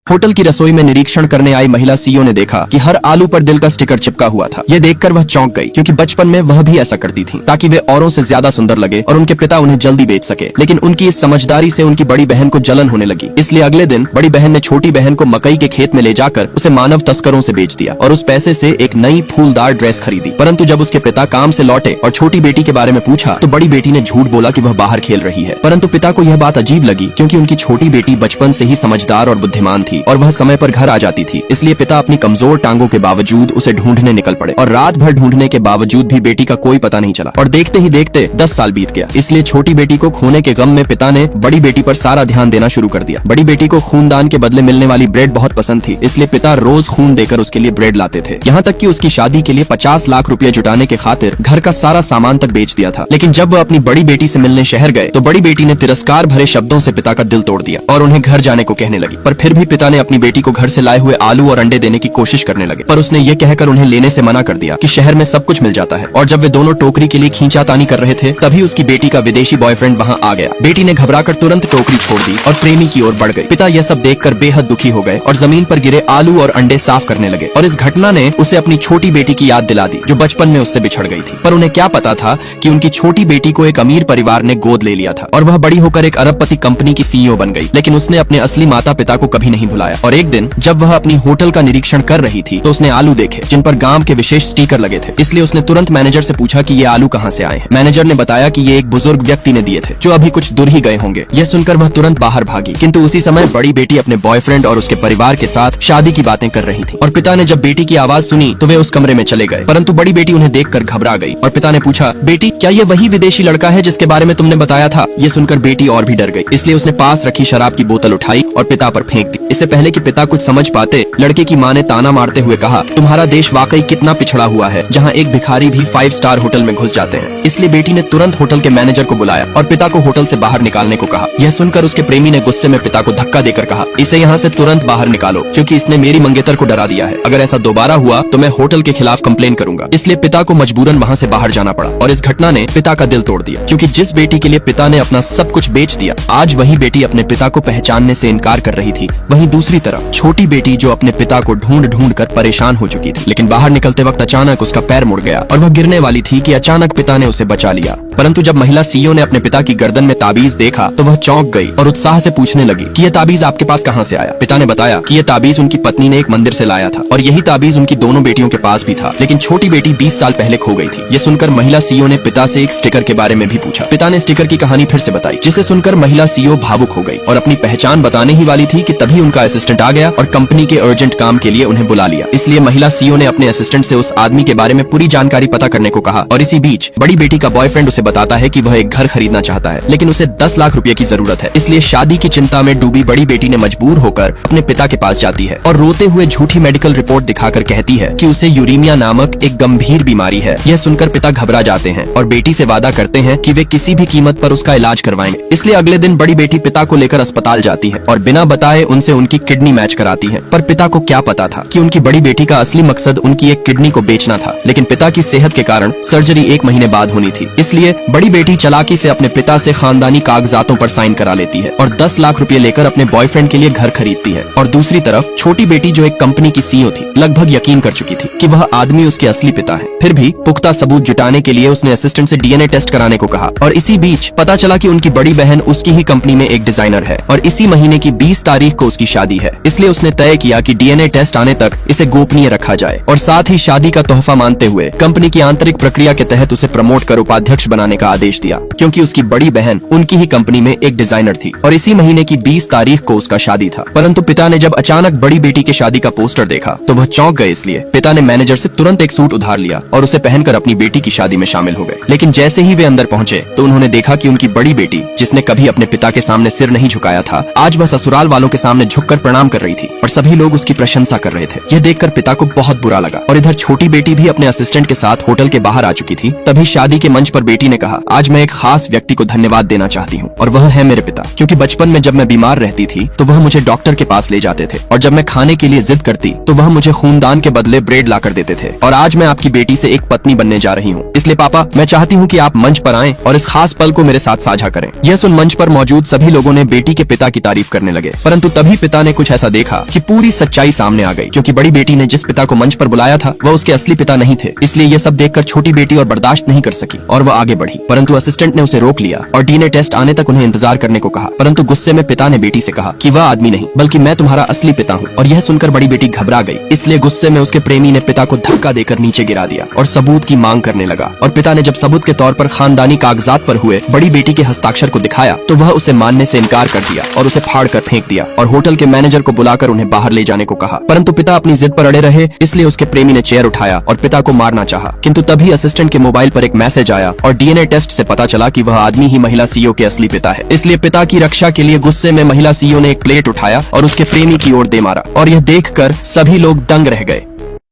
Hotel की रसोई में निरीक्षण करने आई महिला सीईओ ने देखा कि हर आलू पर दिल का स्टिकर चिपका हुआ था। ये देखकर वह चौंक गई, क्योंकि बचपन में वह भी ऐसा करती थी ताकि वे औरों से ज्यादा सुंदर लगे और उनके पिता उन्हें जल्दी बेच सके। लेकिन उनकी इस समझदारी से उनकी बड़ी बहन को जलन होने लगी। इसलिए अगले दिन बड़ी बहन ने छोटी बहन को मकई के खेत में ले जाकर उसे मानव तस्करों से बेच दिया और उस पैसे से एक नई फूलदार ड्रेस खरीदी। परंतु जब उसके पिता काम से लौटे और छोटी बेटी के बारे में पूछा तो बड़ी बेटी ने झूठ बोला कि वह बाहर खेल रही है। परंतु पिता को यह बात अजीब लगी, क्योंकि उनकी छोटी बेटी बचपन से ही समझदार और बुद्धिमान थी और वह समय पर घर आ जाती थी। इसलिए पिता अपनी कमजोर टांगों के बावजूद उसे ढूंढने निकल पड़े और रात भर ढूंढने के बावजूद भी बेटी का कोई पता नहीं चला और देखते ही देखते 10 साल बीत गया। इसलिए छोटी बेटी को खोने के गम में पिता ने बड़ी बेटी पर सारा ध्यान देना शुरू कर दिया। बड़ी बेटी को खूनदान के बदले मिलने वाली ब्रेड बहुत पसंद थी, इसलिए पिता रोज खून देकर उसके लिए ब्रेड लाते थे। यहाँ तक कि उसकी शादी के लिए 50 लाख रुपए जुटाने के खातिर घर का सारा सामान तक बेच दिया था। लेकिन जब वह अपनी बड़ी बेटी से मिलने शहर गए तो बड़ी बेटी ने तिरस्कार भरे शब्दों से पिता का दिल तोड़ दिया और उन्हें घर जाने को कहने लगी। पर फिर भी पिता ने अपनी बेटी को घर से लाए हुए आलू और अंडे देने की कोशिश करने लगे, पर उसने ये कहकर उन्हें लेने से मना कर दिया कि शहर में सब कुछ मिल जाता है। और जब वे दोनों टोकरी के लिए खींचातानी कर रहे थे तभी उसकी बेटी का विदेशी बॉयफ्रेंड वहाँ आ गया। बेटी ने घबराकर तुरंत टोकरी छोड़ दी और प्रेमी की ओर बढ़ गई। पिता यह सब देखकर बेहद दुखी हो गए और जमीन पर गिरे आलू और अंडे साफ करने लगे। और इस घटना ने उसे अपनी छोटी बेटी की याद दिला दी जो बचपन में उससे बिछड़ गई थी। पर उन्हें क्या पता था कि उनकी छोटी बेटी को एक अमीर परिवार ने गोद ले लिया था और वह बड़ी होकर एक अरबपति कंपनी की सीईओ बन गई। लेकिन उसने अपने असली माता पिता को कभी नहीं भुलाया। और एक दिन जब वह अपनी होटल का निरीक्षण कर रही थी तो उसने आलू देखे जिन पर गांव के विशेष स्टिकर लगे थे। इसलिए उसने तुरंत मैनेजर से पूछा कि ये आलू कहां से आए हैं। मैनेजर ने बताया कि ये एक बुजुर्ग व्यक्ति ने दिए थे जो अभी कुछ दूर ही गए होंगे। यह सुनकर वह तुरंत बाहर भागी, किंतु उसी समय बड़ी बेटी अपने बॉयफ्रेंड और उसके परिवार के साथ शादी की बातें कर रही थी। और पिता ने जब बेटी की आवाज सुनी तो वे उस कमरे में चले गए, परंतु बड़ी बेटी उन्हें देखकर घबरा गई। और पिता ने पूछा, बेटी क्या ये वही विदेशी लड़का है जिसके बारे में तुमने बताया था? ये सुनकर बेटी और भी डर गई, इसलिए उसने पास रखी शराब की बोतल उठाई और पिता पर फेंक दी। इससे पहले कि पिता कुछ समझ पाते लड़के की माँ ने ताना मारते हुए कहा, तुम्हारा देश वाकई कितना पिछड़ा हुआ है, जहाँ एक भिखारी भी 5 स्टार होटल में घुस जाते हैं। इसलिए बेटी ने तुरंत होटल के मैनेजर को बुलाया और पिता को होटल से बाहर निकालने को कहा। यह सुनकर उसके प्रेमी ने गुस्से में पिता को धक्का देकर कहा, इसे यहाँ से तुरंत बाहर निकालो, क्योंकि इसने मेरी मंगेतर को डरा दिया है। अगर ऐसा दोबारा हुआ तो मैं होटल के खिलाफ कंप्लेन करूंगा। इसलिए पिता को मजबूरन वहाँ से बाहर जाना पड़ा और इस घटना ने पिता का दिल तोड़ दिया, क्योंकि जिस बेटी के लिए पिता ने अपना सब कुछ बेच दिया, आज वही बेटी अपने पिता को पहचानने से इनकार कर रही थी। वहीं दूसरी तरफ छोटी बेटी जो अपने पिता को ढूंढ ढूंढ कर परेशान हो चुकी थी। लेकिन बाहर निकलते वक्त अचानक उसका पैर मुड़ गया और वह गिरने वाली थी कि अचानक पिता ने उसे बचा लिया। परंतु जब महिला सीईओ ने अपने पिता की गर्दन में ताबीज देखा तो वह चौंक गई और उत्साह से पूछने लगी कि यह ताबीज आपके पास कहां से आया? पिता ने बताया कि यह ताबीज उनकी पत्नी ने एक मंदिर से लाया था और यही ताबीज उनकी दोनों बेटियों के पास भी था। लेकिन छोटी बेटी 20 साल पहले खो गई थी। ये सुनकर महिला सीईओ ने पिता से एक स्टिकर के बारे में भी पूछा। पिता ने स्टिकर की कहानी फिर से बताई, जिसे सुनकर महिला सीईओ भावुक हो गई और अपनी पहचान बताने ही वाली थी कि तभी उनका असिस्टेंट आ गया और कंपनी के अर्जेंट काम के लिए उन्हें बुला लिया। इसलिए महिला सीईओ ने अपने असिस्टेंट से उस आदमी के बारे में पूरी जानकारी पता करने को कहा। और इसी बीच बड़ी बेटी का बॉयफ्रेंड उसे बताता है कि वह एक घर खरीदना चाहता है, लेकिन उसे 10 लाख रुपए की जरूरत है। इसलिए शादी की चिंता में डूबी बड़ी बेटी ने मजबूर होकर अपने पिता के पास जाती है और रोते हुए झूठी मेडिकल रिपोर्ट दिखाकर कहती है कि उसे यूरेमिया नामक एक गंभीर बीमारी है। यह सुनकर पिता घबरा जाते हैं और बेटी से वादा करते हैं कि वे किसी भी कीमत पर उसका इलाज करवाएंगे। इसलिए अगले दिन बड़ी बेटी पिता को लेकर अस्पताल जाती है और बिना बताए उनसे उनकी किडनी मैच कराती है। पर पिता को क्या पता था कि उनकी बड़ी बेटी का असली मकसद उनकी एक किडनी को बेचना था। लेकिन पिता की सेहत के कारण सर्जरी 1 महीने बाद होनी थी। इसलिए बड़ी बेटी चालाकी से अपने पिता से खानदानी कागजातों पर साइन करा लेती है और 10 लाख रुपए लेकर अपने बॉयफ्रेंड के लिए घर खरीदती है। और दूसरी तरफ छोटी बेटी जो एक कंपनी की सीईओ थी, लगभग यकीन कर चुकी थी कि वह आदमी उसके असली पिता है। फिर भी पुख्ता सबूत जुटाने के लिए उसने असिस्टेंट से डीएनए टेस्ट कराने को कहा। और इसी बीच पता चला कि उनकी बड़ी बहन उसकी ही कंपनी में एक डिजाइनर है और इसी महीने की 20 तारीख को उसकी शादी है। इसलिए उसने तय किया कि डीएनए टेस्ट आने तक इसे गोपनीय रखा जाए और साथ ही शादी का तोहफा मानते हुए कंपनी की आंतरिक प्रक्रिया के तहत उसे प्रमोट कर उपाध्यक्ष बनाने का आदेश दिया, क्योंकि उसकी बड़ी बहन उनकी ही कंपनी में एक डिजाइनर थी और इसी महीने की 20 तारीख को उसका शादी था। परंतु पिता ने जब अचानक बड़ी बेटी की शादी का पोस्टर देखा तो वह चौंक गए। इसलिए पिता ने मैनेजर से तुरंत एक सूट उधार लिया और उसे पहनकर अपनी बेटी की शादी में शामिल हो गए। लेकिन जैसे ही वे अंदर पहुंचे तो उन्होंने देखा कि उनकी बड़ी बेटी, जिसने कभी अपने पिता के सामने सिर नहीं झुकाया था, आज वह ससुराल वालों के सामने झुककर प्रणाम कर रही थी और सभी लोग उसकी प्रशंसा कर रहे थे। यह देखकर पिता को बहुत बुरा लगा। और इधर छोटी बेटी भी अपने असिस्टेंट के साथ होटल के बाहर आ चुकी थी। तभी शादी के मंच पर बेटी ने कहा, आज मैं एक खास व्यक्ति को धन्यवाद देना चाहती हूँ और वह है मेरे पिता, क्योंकि बचपन में जब मैं बीमार रहती थी तो वह मुझे डॉक्टर के पास ले जाते थे और जब मैं खाने के लिए जिद करती तो वह मुझे खूनदान के बदले ब्रेड ला कर देते थे। और आज मैं आपकी बेटी से एक पत्नी बनने जा रही हूँ। इसलिए पापा, मैं चाहती हूँ कि आप मंच पर आएं और इस खास पल को मेरे साथ साझा करें। यह सुन मंच पर मौजूद सभी लोगों ने बेटी के पिता की तारीफ करने लगे, परंतु तभी पिता पिता ने कुछ ऐसा देखा कि पूरी सच्चाई सामने आ गई, क्योंकि बड़ी बेटी ने जिस पिता को मंच पर बुलाया था वह उसके असली पिता नहीं थे। इसलिए ये सब देखकर छोटी बेटी और बर्दाश्त नहीं कर सकी और वह आगे बढ़ी, परंतु असिस्टेंट ने उसे रोक लिया और डीएनए टेस्ट आने तक उन्हें इंतजार करने को कहा। परंतु गुस्से में पिता ने बेटी से कहा कि वह आदमी नहीं बल्कि मैं तुम्हारा असली पिता हूँ। और यह सुनकर बड़ी बेटी घबरा गई, इसलिए गुस्से में उसके प्रेमी ने पिता को धक्का देकर नीचे गिरा दिया और सबूत की मांग करने लगा। और पिता ने जब सबूत के तौर पर खानदानी कागजात पर हुए बड़ी बेटी के हस्ताक्षर को दिखाया तो वह उसे मानने से इनकार कर दिया और उसे फाड़ कर फेंक दिया और होटल के मैनेजर को बुलाकर उन्हें बाहर ले जाने को कहा। परंतु पिता अपनी जिद पर अड़े रहे, इसलिए उसके प्रेमी ने चेयर उठाया और पिता को मारना चाहा। किंतु तभी असिस्टेंट के मोबाइल पर एक मैसेज आया और डीएनए टेस्ट से पता चला कि वह आदमी ही महिला सीईओ के असली पिता है। इसलिए पिता की रक्षा के लिए गुस्से में महिला सीईओ ने एक प्लेट उठाया और उसके प्रेमी की ओर दे मारा और यह देखकर सभी लोग दंग रह गए।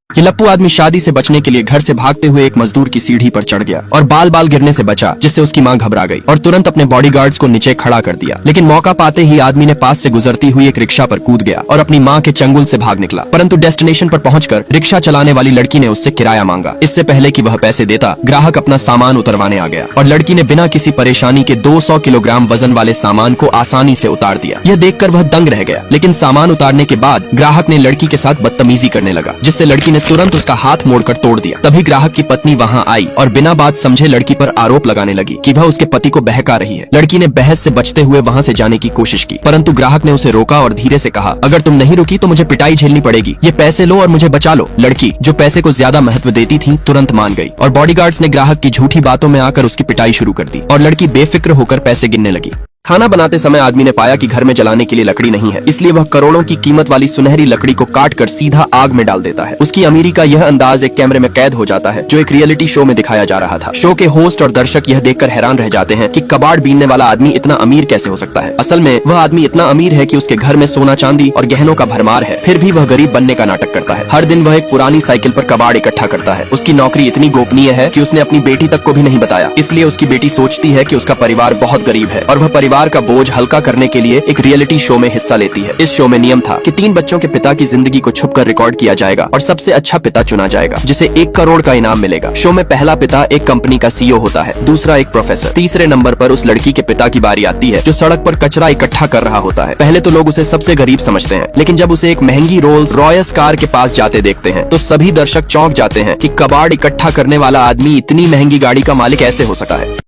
ये लप्पू आदमी शादी से बचने के लिए घर से भागते हुए एक मजदूर की सीढ़ी पर चढ़ गया और बाल बाल गिरने से बचा, जिससे उसकी मां घबरा गई और तुरंत अपने बॉडीगार्ड्स को नीचे खड़ा कर दिया। लेकिन मौका पाते ही आदमी ने पास से गुजरती हुई एक रिक्शा पर कूद गया और अपनी मां के चंगुल से भाग निकला। परंतु डेस्टिनेशन पर पहुंचकर रिक्शा चलाने वाली लड़की ने उससे किराया मांगा। इससे पहले कि वह पैसे देता, ग्राहक अपना सामान उतरवाने आ गया और लड़की ने बिना किसी परेशानी के 200 किलोग्राम वजन वाले सामान को आसानी से उतार दिया। यह देखकर वह दंग रह गया। लेकिन सामान उतारने के बाद ग्राहक ने लड़की के साथ बदतमीजी करने लगा, जिससे लड़की ने तुरंत उसका हाथ मोड़कर तोड़ दिया। तभी ग्राहक की पत्नी वहां आई और बिना बात समझे लड़की पर आरोप लगाने लगी कि वह उसके पति को बहका रही है। लड़की ने बहस से बचते हुए वहां से जाने की कोशिश की, परंतु ग्राहक ने उसे रोका और धीरे से कहा, अगर तुम नहीं रुकी तो मुझे पिटाई झेलनी पड़ेगी। ये पैसे लो और मुझे बचा लो। लड़की, जो पैसे को ज्यादा महत्व देती थी, तुरंत मान गई और बॉडीगार्ड्स ने ग्राहक की झूठी बातों में आकर उसकी पिटाई शुरू कर दी और लड़की बेफिक्र होकर पैसे गिनने लगी। खाना बनाते समय आदमी ने पाया कि घर में जलाने के लिए लकड़ी नहीं है, इसलिए वह करोड़ों की कीमत वाली सुनहरी लकड़ी को काटकर सीधा आग में डाल देता है। उसकी अमीरी का यह अंदाज एक कैमरे में कैद हो जाता है, जो एक रियलिटी शो में दिखाया जा रहा था। शो के होस्ट और दर्शक यह देखकर हैरान रह जाते हैं कि कबाड़ बीनने वाला आदमी इतना अमीर कैसे हो सकता है। असल में वह आदमी इतना अमीर है कि उसके घर में सोना चांदी और गहनों का भरमार है, फिर भी वह गरीब बनने का नाटक करता है। हर दिन वह एक पुरानी साइकिल पर कबाड़ इकट्ठा करता है। उसकी नौकरी इतनी गोपनीय है कि उसने अपनी बेटी तक को भी नहीं बताया, इसलिए उसकी बेटी सोचती है कि उसका परिवार बहुत गरीब है और वह परिवार का बोझ हल्का करने के लिए एक रियलिटी शो में हिस्सा लेती है। इस शो में नियम था कि 3 बच्चों के पिता की जिंदगी को छुपकर रिकॉर्ड किया जाएगा और सबसे अच्छा पिता चुना जाएगा, जिसे 1 करोड़ का इनाम मिलेगा। शो में पहला पिता एक कंपनी का सीईओ होता है, दूसरा एक प्रोफेसर, तीसरे नंबर पर उस लड़की के पिता की बारी आती है जो सड़क पर कचरा इकट्ठा कर रहा होता है। पहले तो लोग उसे सबसे गरीब समझते हैं, लेकिन जब उसे एक महंगी रोल्स रॉयस कार के पास जाते देखते हैं तो सभी दर्शक चौंक जाते हैं कि कबाड़ इकट्ठा करने वाला आदमी इतनी महंगी गाड़ी का मालिक कैसे हो सकता है।